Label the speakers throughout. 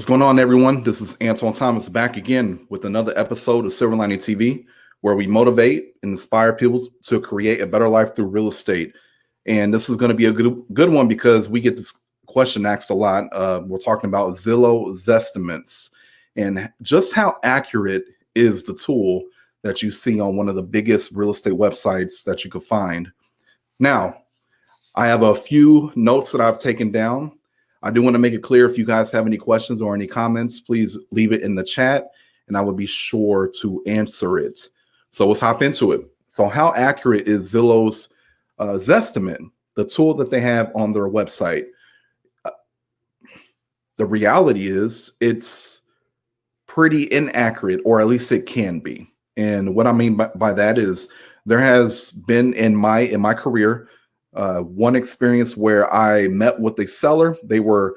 Speaker 1: What's going on, everyone? This is Antoine Thomas back again with another episode of Silver Lining TV, where we motivate and inspire people to create a better life through real estate. And this is going to be a good one because we get this question asked a lot. We're talking about Zillows Zestimates and just how accurate is the tool that you see on one of the biggest real estate websites that you could find. Now, I have a few notes that I've taken down. I do want to make it clear, if you guys have any questions or any comments, please leave it in the chat and I will be sure to answer it. So let's hop into it. So how accurate is Zillow's Zestimate, the tool that they have on their website? The reality is it's pretty inaccurate, or at least it can be. And what I mean by that is there has been in my career one experience where I met with a seller. They were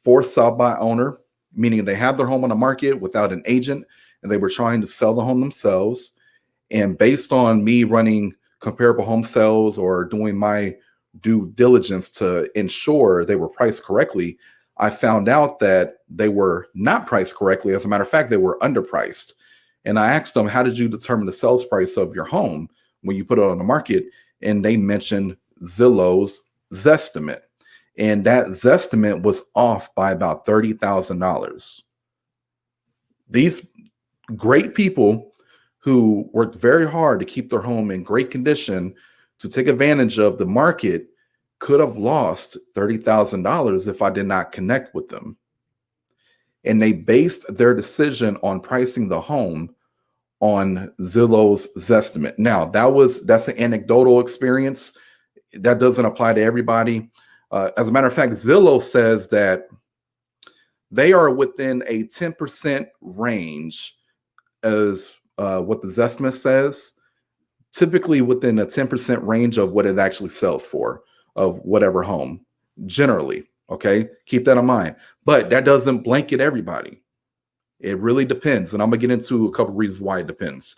Speaker 1: for sale by owner, meaning they had their home on the market without an agent, and they were trying to sell the home themselves. And based on me running comparable home sales or doing my due diligence to ensure they were priced correctly, I found out that they were not priced correctly. As a matter of fact, they were underpriced. And I asked them, how did you determine the sales price of your home when you put it on the market? And they mentioned Zillow's Zestimate, and that Zestimate was off by about $30,000. These great people who worked very hard to keep their home in great condition to take advantage of the market could have lost $30,000 if I did not connect with them. And they based their decision on pricing the home on Zillow's Zestimate. Now, that's an anecdotal experience. That doesn't apply to everybody. As a matter of fact, Zillow says that they are within a 10% range as what the Zestimate says, typically within a 10% range of what it actually sells for, of whatever home, generally. Okay, keep that in mind. But that doesn't blanket everybody. It really depends. And I'm going to get into a couple reasons why it depends.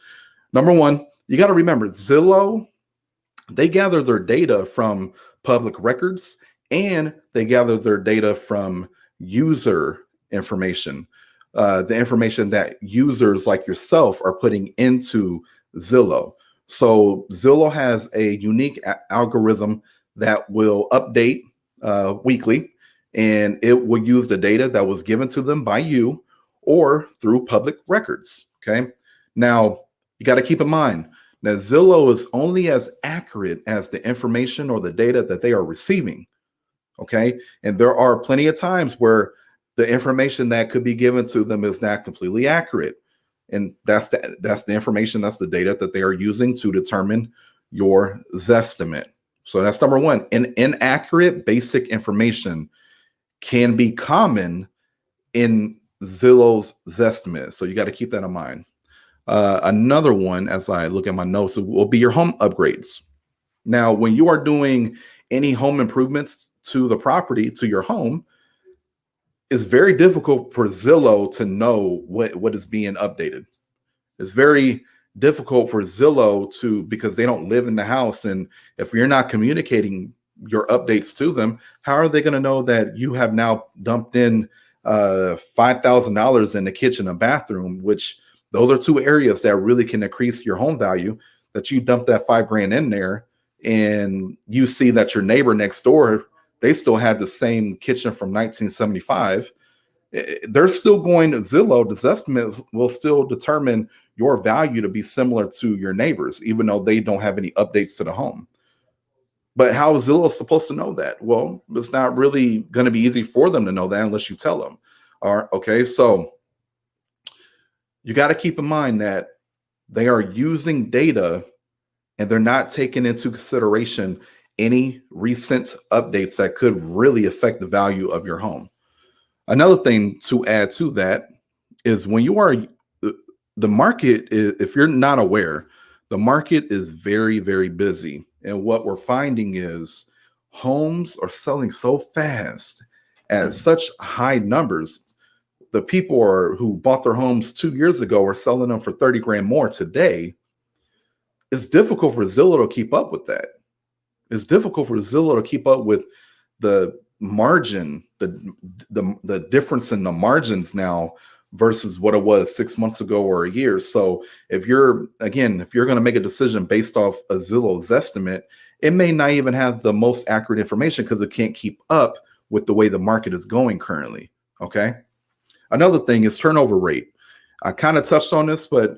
Speaker 1: Number one, you got to remember Zillow, they gather their data from public records and they gather their data from user information, the information that users like yourself are putting into Zillow. So Zillow has a unique algorithm that will update weekly, and it will use the data that was given to them by you or through public records. Okay. Now, you got to keep in mind, now, Zillow is only as accurate as the information or the data that they are receiving, okay? And there are plenty of times where the information that could be given to them is not completely accurate. And that's the information, that's the data that they are using to determine your Zestimate. So that's number one. Inaccurate basic information can be common in Zillow's Zestimate. So you got to keep that in mind. Another one, as I look at my notes, will be your home upgrades. Now, when you are doing any home improvements to the property, to your home, it's very difficult for Zillow to know what is being updated. It's very difficult for Zillow because they don't live in the house. And if you're not communicating your updates to them, how are they going to know that you have now dumped in $5,000 in the kitchen and bathroom, which those are two areas that really can increase your home value, that you dump that $5,000 in there and you see that your neighbor next door, they still had the same kitchen from 1975. They're still going to Zillow. The Zestimate will still determine your value to be similar to your neighbors, even though they don't have any updates to the home. But how is Zillow supposed to know that? Well, it's not really going to be easy for them to know that unless you tell them. All right, okay, so you got to keep in mind that they are using data and they're not taking into consideration any recent updates that could really affect the value of your home. Another thing to add to that is when you are, the market, if you're not aware, the market is very, very busy. And what we're finding is homes are selling so fast at such high numbers. The people who bought their homes 2 years ago are selling them for 30 grand more today. It's difficult for Zillow to keep up with that. It's difficult for Zillow to keep up with the margin, the difference in the margins now versus what it was 6 months ago or a year. So if you're going to make a decision based off a Zillow's estimate, it may not even have the most accurate information because it can't keep up with the way the market is going currently. Okay. Another thing is turnover rate. I kind of touched on this, but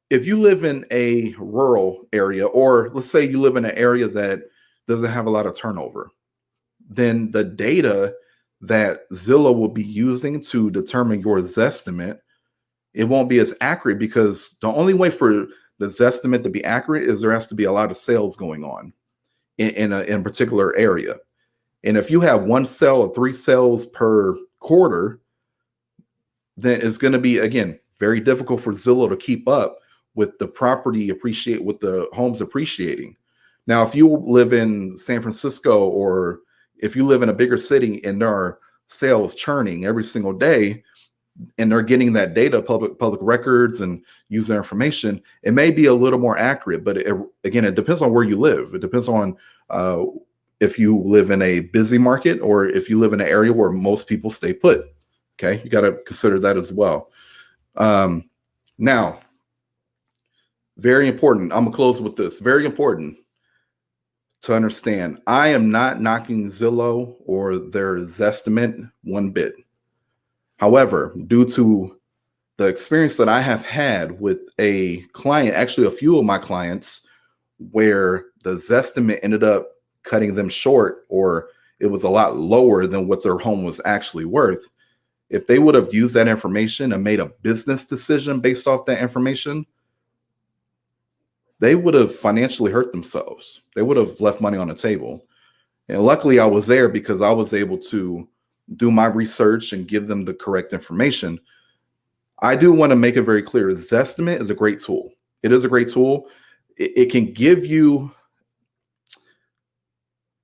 Speaker 1: if you live in a rural area, or let's say you live in an area that doesn't have a lot of turnover, then the data that Zillow will be using to determine your Zestimate, it won't be as accurate because the only way for the Zestimate to be accurate is there has to be a lot of sales going on in a particular area. And if you have one sale or 3 sales per quarter, then it's going to be, again, very difficult for Zillow to keep up with the with the homes appreciating. Now, if you live in San Francisco, or if you live in a bigger city and there are sales churning every single day, and they're getting that data, public records, and use their information, it may be a little more accurate. But again, it depends on where you live. It depends on if you live in a busy market or if you live in an area where most people stay put. Okay, you got to consider that as well. Now, very important. I'm gonna close with this. Very important to understand. I am not knocking Zillow or their Zestimate one bit. However, due to the experience that I have had with a client, actually a few of my clients, where the Zestimate ended up cutting them short, or it was a lot lower than what their home was actually worth. If they would have used that information and made a business decision based off that information, they would have financially hurt themselves. They would have left money on the table. And luckily I was there because I was able to do my research and give them the correct information. I do want to make it very clear. Zestimate is a great tool. It is a great tool. It can give you,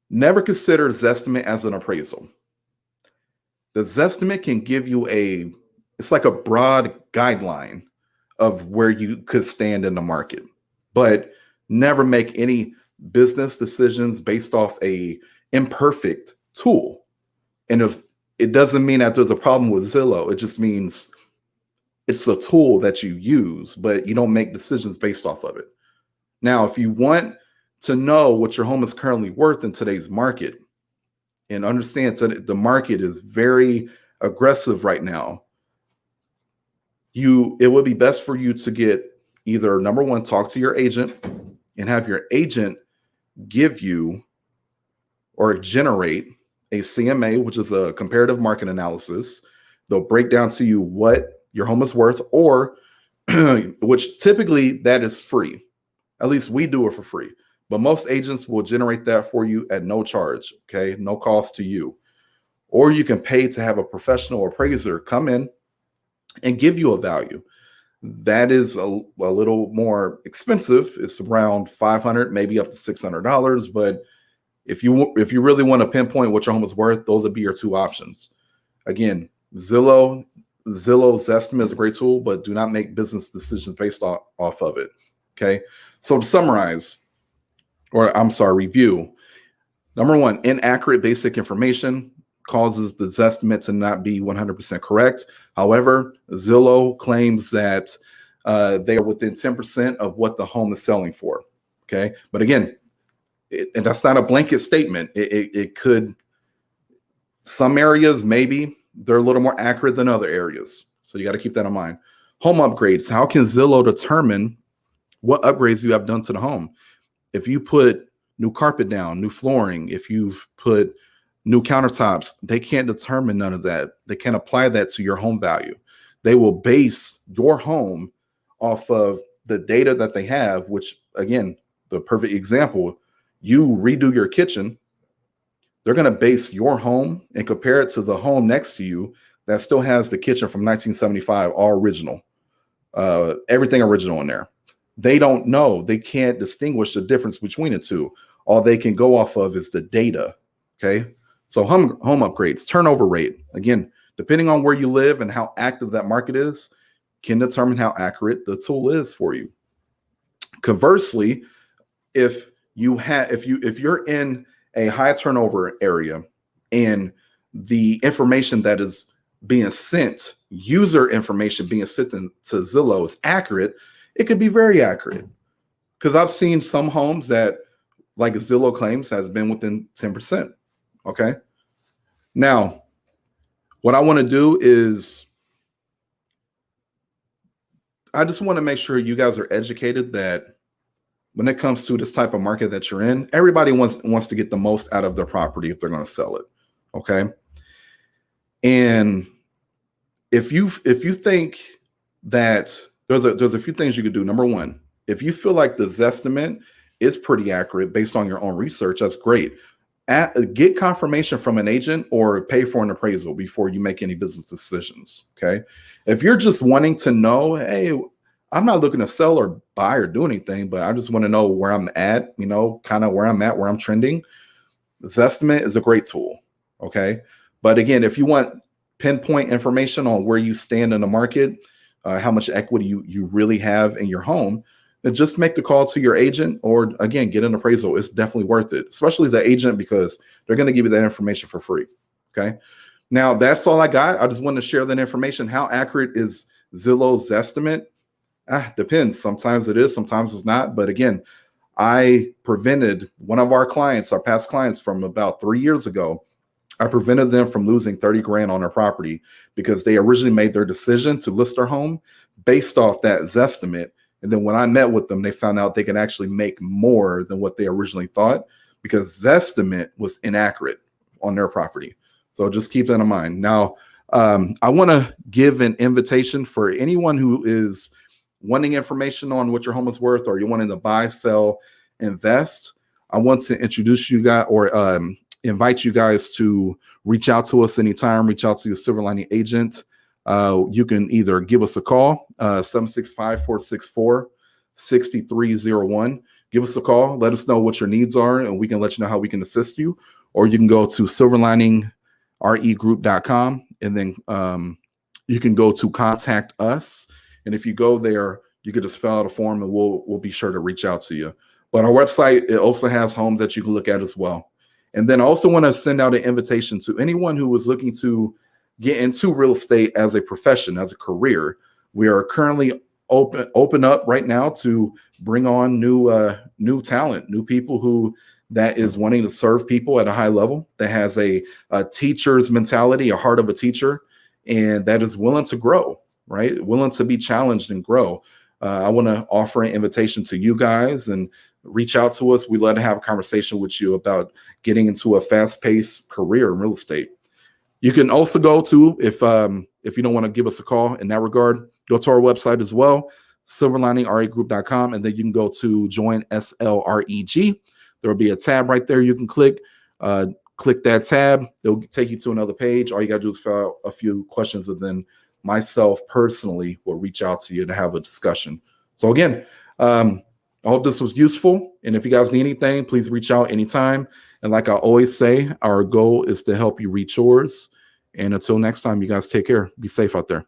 Speaker 1: never consider Zestimate as an appraisal. The Zestimate can give you it's like a broad guideline of where you could stand in the market, but never make any business decisions based off a imperfect tool. And if it doesn't mean that there's a problem with Zillow, it just means it's a tool that you use, but you don't make decisions based off of it. Now, if you want to know what your home is currently worth in today's market, and understand that the market is very aggressive right now, it would be best for you to get either, number one, talk to your agent and have your agent give you or generate a CMA, which is a comparative market analysis. They'll break down to you what your home is worth, or which typically that is free. At least we do it for free. But most agents will generate that for you at no charge, okay? No cost to you. Or you can pay to have a professional appraiser come in and give you a value. That is a little more expensive. It's around $500, maybe up to $600. But if you really want to pinpoint what your home is worth, those would be your two options. Again, Zillow's Zestimate is a great tool, but do not make business decisions based off of it, okay? So to summarize, review. Number one, inaccurate basic information causes the Zestimate to not be 100% correct. However, Zillow claims that they are within 10% of what the home is selling for. Okay, but again, and that's not a blanket statement. It could, some areas maybe they're a little more accurate than other areas. So you got to keep that in mind. Home upgrades. How can Zillow determine what upgrades you have done to the home? If you put new carpet down, new flooring, if you've put new countertops, they can't determine none of that. They can't apply that to your home value. They will base your home off of the data that they have, which, again, the perfect example, you redo your kitchen, they're going to base your home and compare it to the home next to you that still has the kitchen from 1975, all original, everything original in there. They don't know. They can't distinguish the difference between the two. All they can go off of is the data. Okay. So home upgrades, turnover rate, again, depending on where you live and how active that market is, can determine how accurate the tool is for you. Conversely, if you're in a high turnover area and the information that is being sent, user information being sent to Zillow is accurate, it could be very accurate. Because I've seen some homes that, like Zillow claims, has been within 10%. Okay. Now, what I want to do is I just want to make sure you guys are educated that when it comes to this type of market that you're in, everybody wants to get the most out of their property if they're going to sell it. Okay. And if you think that there's a few things you could do. Number one, if you feel like the Zestimate is pretty accurate based on your own research, that's great. Get confirmation from an agent or pay for an appraisal before you make any business decisions. Okay. If you're just wanting to know, hey, I'm not looking to sell or buy or do anything, but I just want to know where I'm at, kind of where I'm at, where I'm trending. Zestimate is a great tool. Okay. But again, if you want pinpoint information on where you stand in the market, how much equity you really have in your home, then just make the call to your agent or, again, get an appraisal. It's definitely worth it, especially the agent, because they're going to give you that information for free. Okay. Now, that's all I got. I just wanted to share that information. How accurate is Zillow's Zestimate? Depends. Sometimes it is, sometimes it's not. But again, I prevented one of our clients, our past clients, from about 3 years ago. I prevented them from losing 30 grand on their property because they originally made their decision to list their home based off that Zestimate. And then when I met with them, they found out they could actually make more than what they originally thought because Zestimate was inaccurate on their property. So just keep that in mind. Now, I want to give an invitation for anyone who is wanting information on what your home is worth, or you're wanting to buy, sell, invest. I want to introduce you guys or invite you guys to reach out to us anytime. Reach out to your Silver Lining agent. You can either give us a call, 765-464-6301. Give us a call. Let us know what your needs are, and we can let you know how we can assist you. Or you can go to silverliningregroup.com, and then you can go to contact us. And if you go there, you can just fill out a form, and we'll be sure to reach out to you. But our website, it also has homes that you can look at as well. And then I also want to send out an invitation to anyone who is looking to get into real estate as a profession, as a career. We are currently open up right now to bring on new talent, new people who that is wanting to serve people at a high level, that has a teacher's mentality, a heart of a teacher, and that is willing to grow, right? Willing to be challenged and grow. I want to offer an invitation to you guys and reach out to us. We'd love to have a conversation with you about getting into a fast-paced career in real estate. You can also go to, if you don't want to give us a call in that regard, go to our website as well, silverliningregroup.com, and then you can go to join SLREG. There will be a tab right there you can click. Click that tab. It'll take you to another page. All you got to do is fill out a few questions, and then myself personally will reach out to you to have a discussion. So again, I hope this was useful. And if you guys need anything, please reach out anytime. And like I always say, our goal is to help you reach yours. And until next time, you guys take care. Be safe out there.